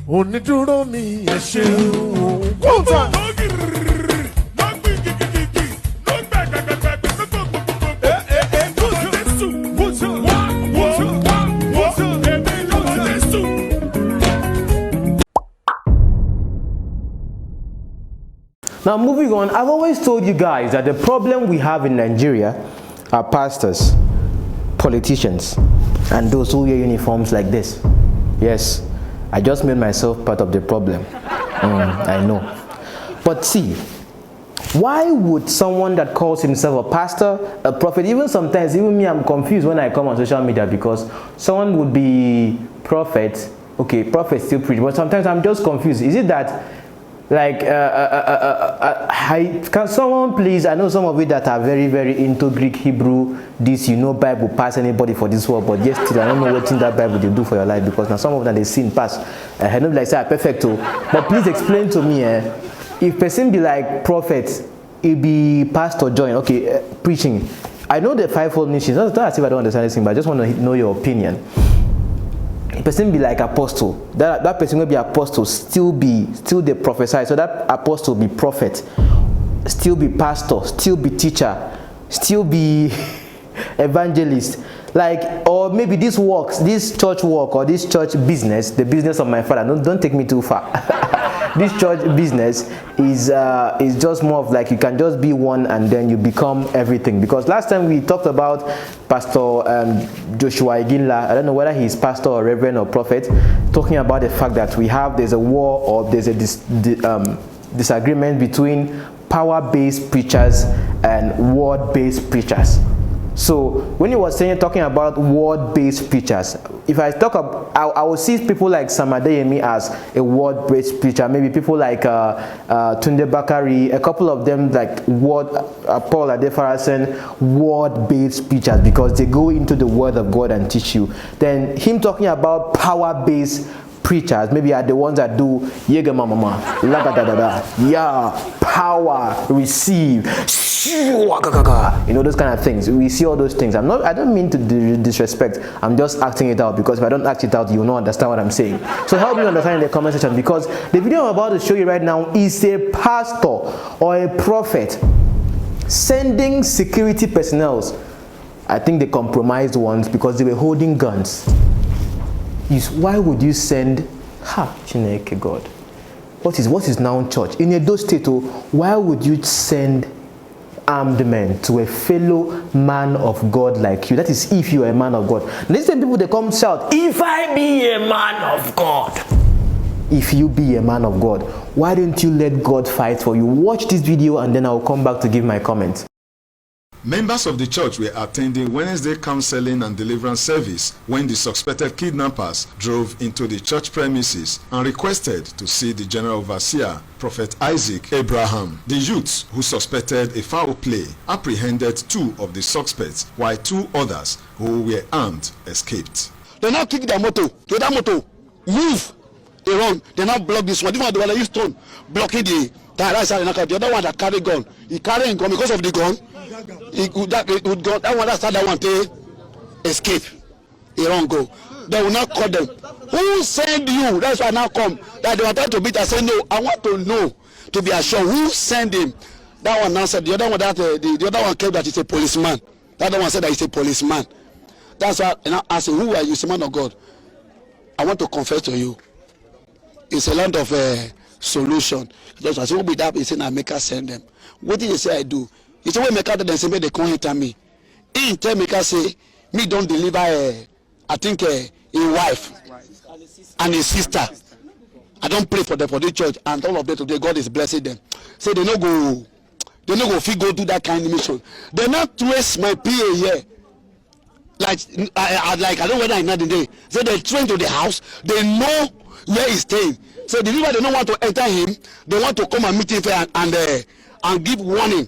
Oniduro mi esheun. One time. Now moving on, I've always told you guys that the problem we have in Nigeria are pastors, politicians, and those who wear uniforms like this. Yes, I just made myself part of the problem. I know. But see, why would someone that calls himself a pastor, a prophet, even sometimes, even me, I'm confused when I come on social media because someone would be prophet, okay, prophet still preach, but sometimes I'm just confused. Is it that like can someone please, I know some of you that are very into Greek, Hebrew, this, you know, Bible pass anybody for this world, but yes, still I don't know what in that Bible they do for your life, because now some of them they sin pass. I don't like say perfect too, but please explain to me if person be like prophet, it be pastor join, okay, preaching. I know the fivefold ministry, not as if I don't understand anything, but I just want to know your opinion. A person be like apostle, that person will be apostle, still they prophesy, so that apostle be prophet, still be pastor, still be teacher, still be evangelist, like, or maybe this church work or this church business, the business of my father, don't take me too far. This church business is just more of like you can just be one and then you become everything. Because last time we talked about Pastor 𝐲𝐨𝐻𝐼𝐻𝐼𝐻, I don't know whether he's pastor or reverend or prophet, talking about the fact that there's a war or there's a disagreement between power-based preachers and word-based preachers. So when he was talking about word-based preachers, if I talk about, I will see people like 𝐻𝐸𝐴 as a word-based preacher. Maybe people like Tunde Bakari, a couple of them like Paul Adefarasin, word-based preachers, because they go into the Word of God and teach you. Then him talking about power-based preachers, maybe are the ones that do yega mama, yeah, power, receive, you know, those kind of things. We see all those things. I don't mean to disrespect, I'm just acting it out, because if I don't act it out, you will not understand what I'm saying. So help me understand in the comment section, because the video I'm about to show you right now is a pastor or a prophet sending security personnel. I think the compromised ones, because they were holding guns. Why would you send Chineke God? What is now church? In Edo State, why would you send armed men to a fellow man of God like you? That is if you are a man of God. Listen, people, they come shout, if I be a man of God. If you be a man of God, why don't you let God fight for you? Watch this video and then I'll come back to give my comment. Members of the church were attending Wednesday counseling and deliverance service when the suspected kidnappers drove into the church premises and requested to see the general overseer, Prophet Isaac Abraham. The youths, who suspected a foul play, apprehended 2 of the suspects, while 2 others, who were armed, escaped. They now kick their motor, to that motor, move, they run, they now block this one. This one, they will use stone, blocking the right side, the other one that carry gun, he carrying gun because of the gun. That one that one they escape. He don't go. They will not call them. Who send you? That's why I now come. That they were trying to beat. I say no. I want to know, to be assured, who send him. That one answered. The other one the other one came that he's a policeman. The other one said that he's a policeman. That's why I asked him, who are you, man of God? I want to confess to you. It's a land of solution. Just as who be that, he said, I make her send them. What did he say I do? He said, when make out, then say, they come hit me. He tell me, say, me don't deliver, I think, a wife and a sister. I don't pray for them for the church, and all of them today, God is blessing them. Say, they no go fit go do that kind of mission. They not trace my PA here. Like I don't know whether I know the day. So they train to the house, they know where he's staying. So the people, they don't want to enter him, they want to come and meet him and give warning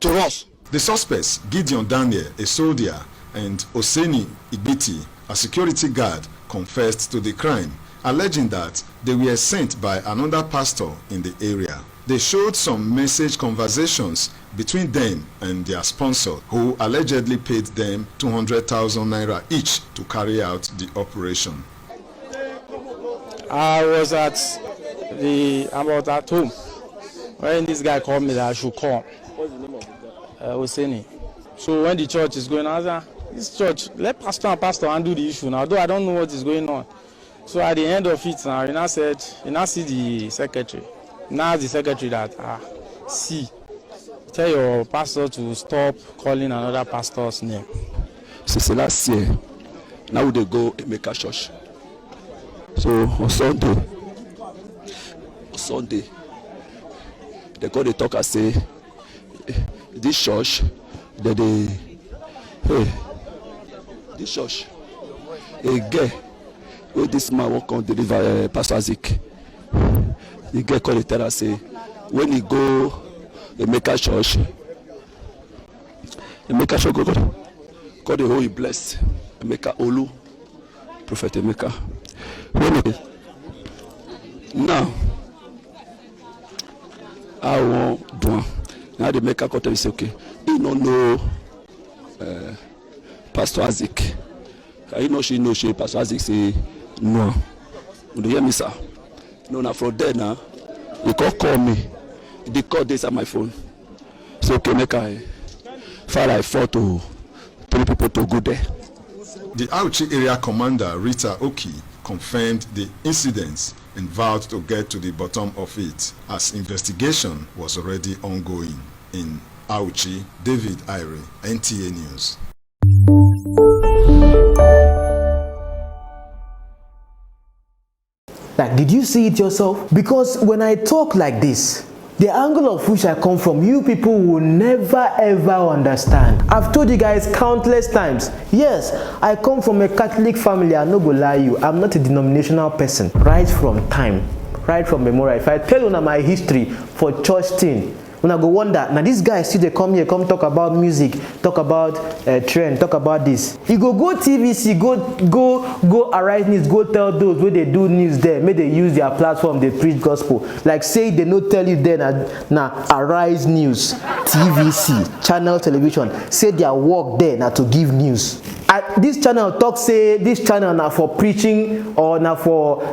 to us. The suspects, Gideon Daniel, a soldier, and Oseni Igbiti, a security guard, confessed to the crime, alleging that they were sent by another pastor in the area. They showed some message conversations between them and their sponsor, who allegedly paid them 200,000 naira each to carry out the operation. I was at home when this guy called me that I should come. What's the name of the guy? 𝚤𝚘𝚘𝚏𝚘. So when the church is going, I said, this church, let pastor handle the issue now, though I don't know what is going on. So at the end of it now, he now said, he now see the secretary. Now the secretary that, tell your pastor to stop calling another pastor's name. Since last year, now they go and make a church. So on Sunday, they go, they talk and say, this church, this church, again, where this man will come deliver Pastor Zik. The guy called the tell and say, when he go, they make a church, God the whole he blessed, Emeka Olu, Prophet Emeka. Now, I want do. Now the Emeka come tell me say, okay, he don't know Pastor Zik. I know she Pastor Zik say no. You hear me, sir? No, now from there now, you can't call me. They call this on my phone. So okay, make I file I fought to 3 people to go there. The Auchi area commander Rita Oki confirmed the incidents and vowed to get to the bottom of it as investigation was already ongoing. In Auchi, David Ire, NTA News. Like, did you see it yourself? Because when I talk like this, the angle of which I come from, you people will never ever understand. I've told you guys countless times, yes, I come from a Catholic family, I'm not gonna lie you, I'm not a denominational person. Right from time, right from memorial. If I tell you now my history for church thing, when I go wonder, now these guys see they come here, come talk about music, talk about trend, talk about this. You go TVC, go Arise News, go tell those where they do news there, may they use their platform, they preach gospel. Like say they no tell you there now Arise News, TVC, channel television, say their work there now to give news. At this channel talk say this channel now for preaching or now for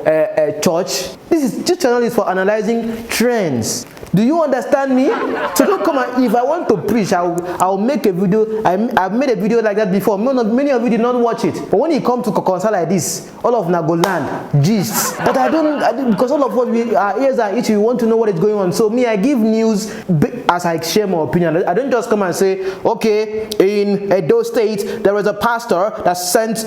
church. This channel is for analyzing trends. Do you understand me? So don't come and, if I want to preach, I'll make a video. I've made a video like that before. Many of you did not watch it. But when you come to concert like this, all of Nagoland, gist. But I don't because all of us, our ears are itchy. We want to know what is going on. So me, I give news as I share my opinion. I don't just come and say, okay, in Edo State, there was a pastor that sent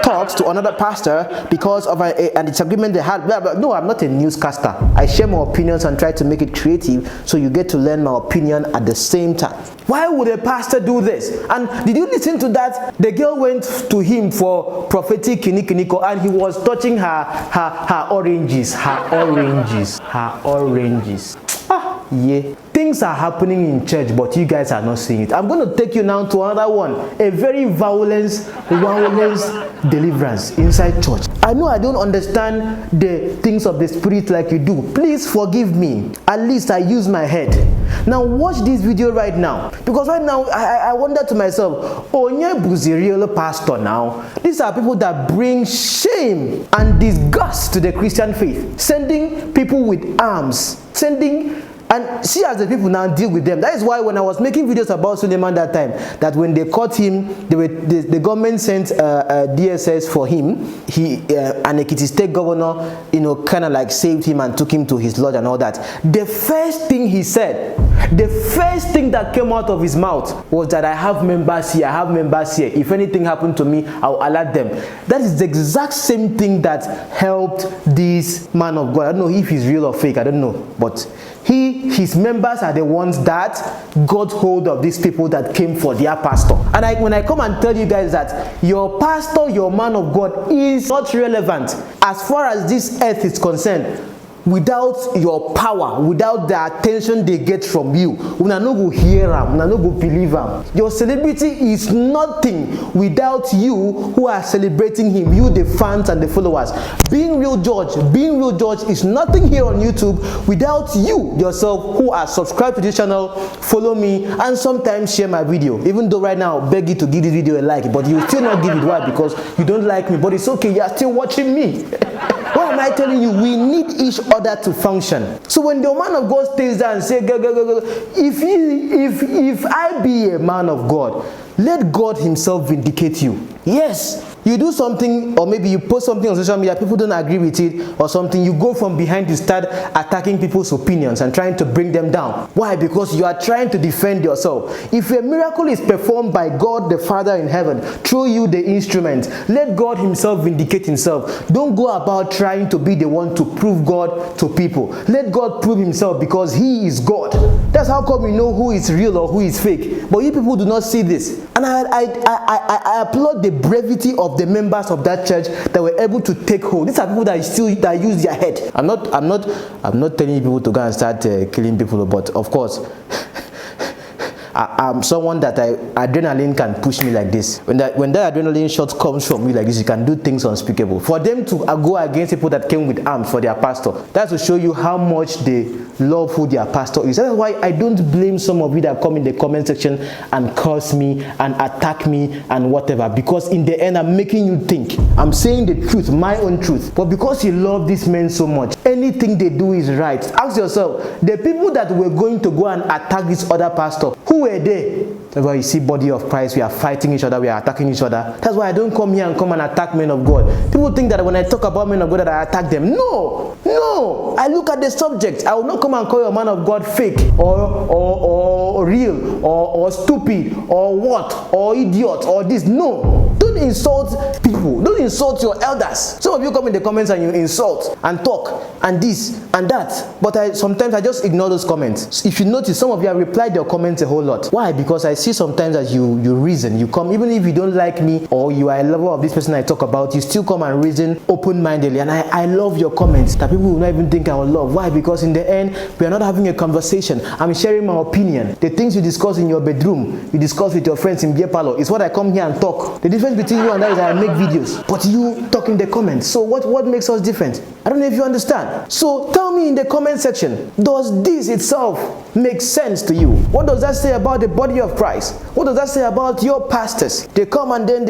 talks to another pastor because of a disagreement they had. Blah, blah. No, I'm not a newscaster. I share my opinions and try to make it creative so you get to learn my opinion at the same time. Why would a pastor do this? And did you listen to that? The girl went to him for prophetic 𝐾𝐚𝐭 and he was touching her oranges. Yeah. Things are happening in church, but you guys are not seeing it. I'm going to take you now to another one. A very violent deliverance inside church. I know I don't understand the things of the spirit like you do. Please forgive me. At least I use my head. Now watch this video right now. Because right now, I wonder to myself, 𝚤𝚘𝚘𝚏𝚘𝚘 is a real pastor now. These are people that bring shame and disgust to the Christian faith. Sending people with arms. And see as the people now deal with them. That is why when I was making videos about Suleiman that time, that when they caught him, the government sent DSS for him. An Ekiti State governor, kind of like saved him and took him to his lodge and all that. The first thing he said, the first thing that came out of his mouth was that I have members here, If anything happened to me, I'll alert them. That is the exact same thing that helped this man of God. I don't know if he's real or fake, I don't know. But his members are the ones that got hold of these people that came for their pastor. And when I come and tell you guys that your pastor, your man of God is not relevant as far as this earth is concerned, without your power, without the attention they get from you, una no go hear am, una no go believe am. Your celebrity is nothing without you who are celebrating him, you the fans and the followers. Being real judge is nothing here on YouTube without you yourself who are subscribed to this channel, follow me, and sometimes share my video. Even though right now I beg you to give this video a like, but you still not give it. Why? Because you don't like me. But it's okay, you are still watching me. Why Why am I telling you? We need each other to function. So when the man of God stays there and says, if I be a man of God, let God himself vindicate you. Yes. You do something, or maybe you post something on social media, people don't agree with it or something, you go from behind to start attacking people's opinions and trying to bring them down. Why? Because you are trying to defend yourself. If a miracle is performed by God the Father in heaven through you, the instrument, let God himself vindicate himself. Don't go about trying to be the one to prove God to people. Let God prove himself, because he is God. That's how come we know who is real or who is fake. But you people do not see this. And I applaud the brevity of the members of that church that were able to take hold. These are people that use their head. I'm not telling people to go and start killing people, but of course, I'm someone that adrenaline can push me like this. When that adrenaline shot comes from me like this, you can do things unspeakable. For them to go against people that came with arms for their pastor, that's to show you how much they love who their pastor is. That's why I don't blame some of you that come in the comment section and curse me and attack me and whatever, because in the end I'm making you think. I'm saying the truth, my own truth. But because you love these men so much, anything they do is right. Ask yourself, the people that were going to go and attack this other pastor, who were they? That's why you see body of Christ, we are fighting each other, we are attacking each other. That's why I don't come here and attack men of God. People think that when I talk about men of God that I attack them. No, I look at the subject. I will not come and call your man of God fake or real or stupid or what or idiot or this. No, don't insult people. Don't insult your elders. Some of you come in the comments and you insult and talk and this and that. But sometimes I just ignore those comments. If you notice, some of you have replied your comments a whole lot. Why? Because I see sometimes that you reason. You come, even if you don't like me or you are a lover of this person I talk about, you still come and reason open-mindedly. And I love your comments that people will not even think I will love. Why? Because in the end, we are not having a conversation. I'm sharing my opinion. The things you discuss in your bedroom, you discuss with your friends in beer parlor, is what I come here and talk. The difference between you and that is I make videos, but you talk in the comments. So what makes us different? I don't know if you understand. So tell me in the comment section, does this itself make sense to you? What does that say about the body of Christ? What does that say about your pastors? They come and then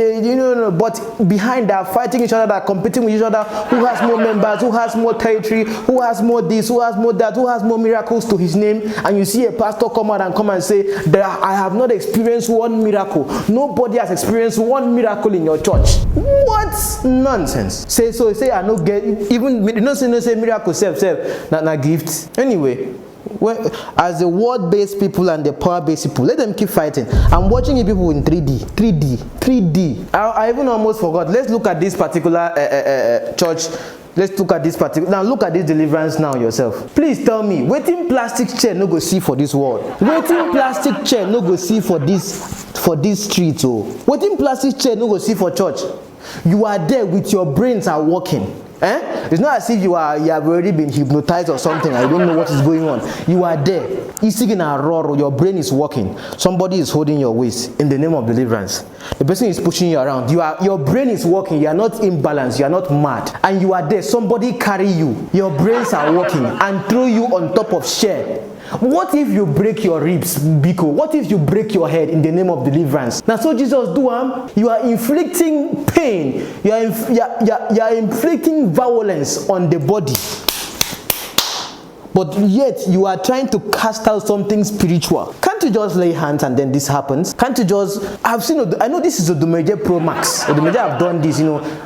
but behind that, fighting each other, that competing with each other, who has more members, who has more territory, who has more this, who has more that, who has more miracles to his name. And you see a pastor come out and say that I have not experienced one miracle. Nobody has experienced one miracle in your church. What nonsense? Say I no get even you know say miracle self na gift. Anyway, well, as the word-based people and the power-based people, let them keep fighting. I'm watching you people in 3D. I even almost forgot. Let's look at this particular church. Let's look at this particular. Now look at this Deliverance now yourself. Please tell me, waiting plastic chair no go see for this world. Waiting plastic chair no go see for this street. Oh, waiting plastic chair no go see for church. You are there with your brains are working. It's not as if you have already been hypnotized or something. I don't know what is going on. You are there. Your brain is working. Somebody is holding your waist in the name of Deliverance. The person is pushing you around. Your brain is working. You are not imbalanced. You are not mad. And you are there. Somebody carry you. Your brains are working and throw you on top of chair. What if you break your ribs, Biko? What if you break your head in the name of Deliverance? That's what Jesus do. You are inflicting pain. You are inflicting violence on the body. But yet you are trying to cast out something spiritual. Can't you just lay hands and then this happens? Can't you just... I know this is ODUMEJE proMax. ODUMEJE have done this,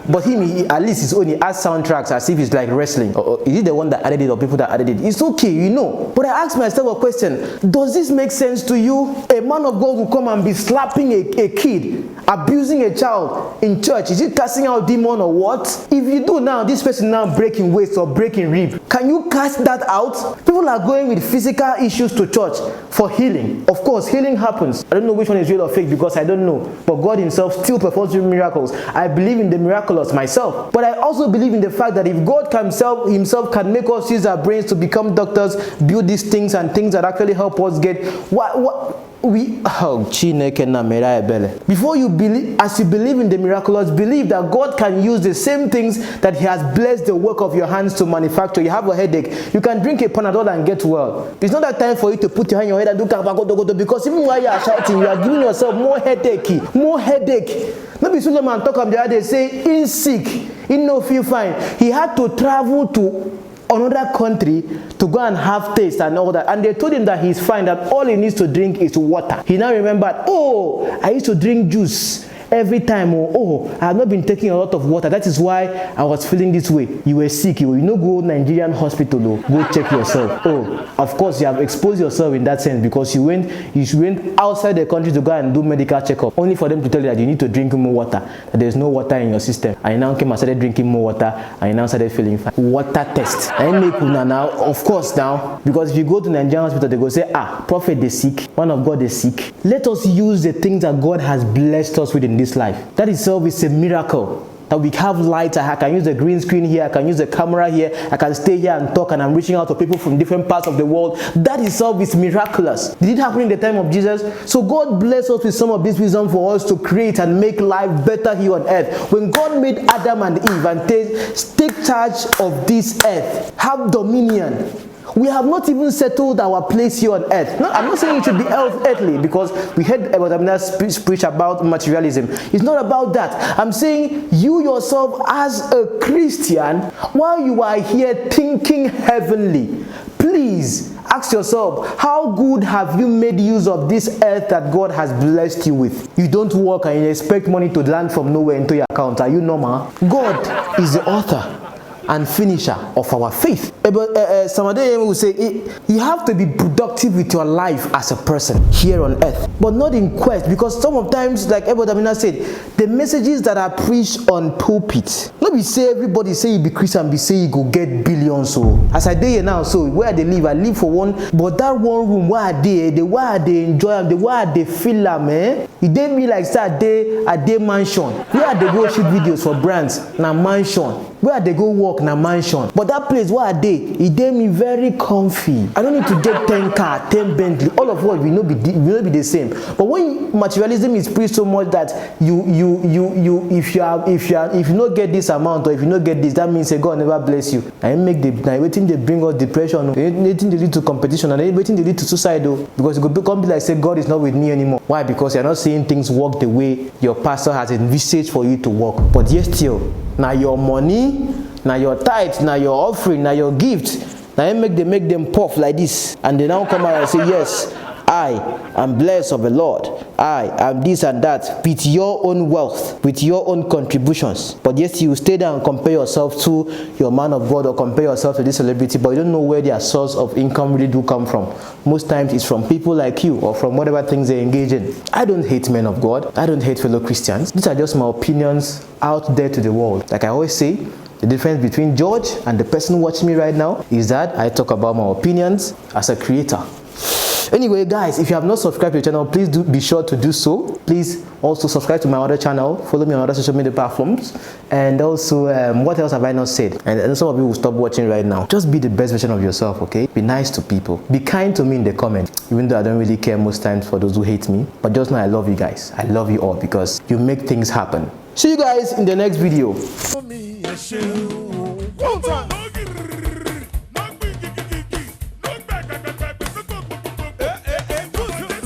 but he at least his own, he adds soundtracks as if it's like wrestling. Or is he the one that added it or people that added it? It's okay, But I ask myself a question. Does this make sense to you? A man of God will come and be slapping a kid, abusing a child in church. Is it casting out demon or what? If you do now, this person now breaking waist or breaking rib, can you cast that out? People are going with physical issues to church for healing. Of course, healing happens. I don't know which one is real or fake because I don't know. But God himself still performs miracles. I believe in the miraculous myself. But I also believe in the fact that if God himself can make us use our brains to become doctors, build these things and things that actually help us get before you believe, as you believe in the miraculous, believe that God can use the same things that he has blessed the work of your hands to manufacture. You have a headache, you can drink a Panadol and get well. It's not that time for you to put your hand on your head and do kakabagodogodo, because even while you are shouting, you are giving yourself more headache. Maybe Suleiman talk up the other day, say in sick. He no feel fine. He had to travel to another country to go and have taste and all that, and they told him that he's fine, that all he needs to drink is water. He now remembered, oh, I used to drink juice every time. Oh, I have not been taking a lot of water. That is why I was feeling this way. You were sick. You know, go Nigerian hospital. Go check yourself. Oh, of course you have exposed yourself in that sense, because you went outside the country to go and do medical checkup, only for them to tell you that you need to drink more water, that there's no water in your system. I now came and started drinking more water. I now started feeling fine. Water test. I make una now, of course now, because if you go to Nigerian hospital, they go say, ah, prophet is sick, man of God is sick. Let us use the things that God has blessed us with in this life. That itself is a miracle. That we have light. I can use the green screen here, I can use the camera here, I can stay here and talk, and I'm reaching out to people from different parts of the world. That itself is miraculous. Did it happen in the time of Jesus? So God bless us with some of this wisdom for us to create and make life better here on earth. When God made Adam and Eve and take charge of this earth, have dominion, we have not even settled our place here on earth. No, I'm not saying it should be earthly, because we heard about preach about materialism. It's not about that. I'm saying you yourself as a Christian, while you are here thinking heavenly, please ask yourself, how good have you made use of this earth that God has blessed you with? You don't work and you expect money to land from nowhere into your account. Are you normal? God is the author and finisher of our faith. But somebody will say, you have to be productive with your life as a person here on earth, but not in quest, because sometimes, like Ebodamina said, the messages that are preached on pulpit, not be say everybody say you be Christian, be say you go get billions. So as I dey here now, so where they live, I live for one, but that one room where they enjoy them, the where they feel them, it dey me like say a day mansion. Where they go shoot videos for brands, na mansion. Where they go work, na mansion. But that place where it dey me very comfy. I don't need to get 10 car, 10 Bentley. All of what we know be the same. But when materialism is preached so much that if you not get this amount, or if you not get this, that means God never bless you. And waiting they bring us depression, waiting they lead to competition, and waiting they lead to suicide, because it could become like say God is not with me anymore. Why? Because you're not seeing things work the way your pastor has envisaged for you to work. But yet still, now your money, now your tithe, now your offering, now your gift, now you make them puff like this, and they now come out and say, yes, I am blessed of the Lord, I am this and that, with your own wealth, with your own contributions. But yes, you stay there and compare yourself to your man of God, or compare yourself to this celebrity, but you don't know where their source of income really do come from. Most times it's from people like you, or from whatever things they engage in. I don't hate men of God, I don't hate fellow Christians. These are just my opinions out there to the world. Like I always say, the difference between George and the person watching me right now is that I talk about my opinions as a creator. Anyway, guys, if you have not subscribed to the channel, please be sure to do so. Please also subscribe to my other channel, follow me on other social media platforms, and also what else have I not said? And some of you will stop watching right now. Just be the best version of yourself, okay? Be nice to people. Be kind to me in the comments, even though I don't really care most times for those who hate me. But just know I love you guys. I love you all, because you make things happen. See you guys in the next video.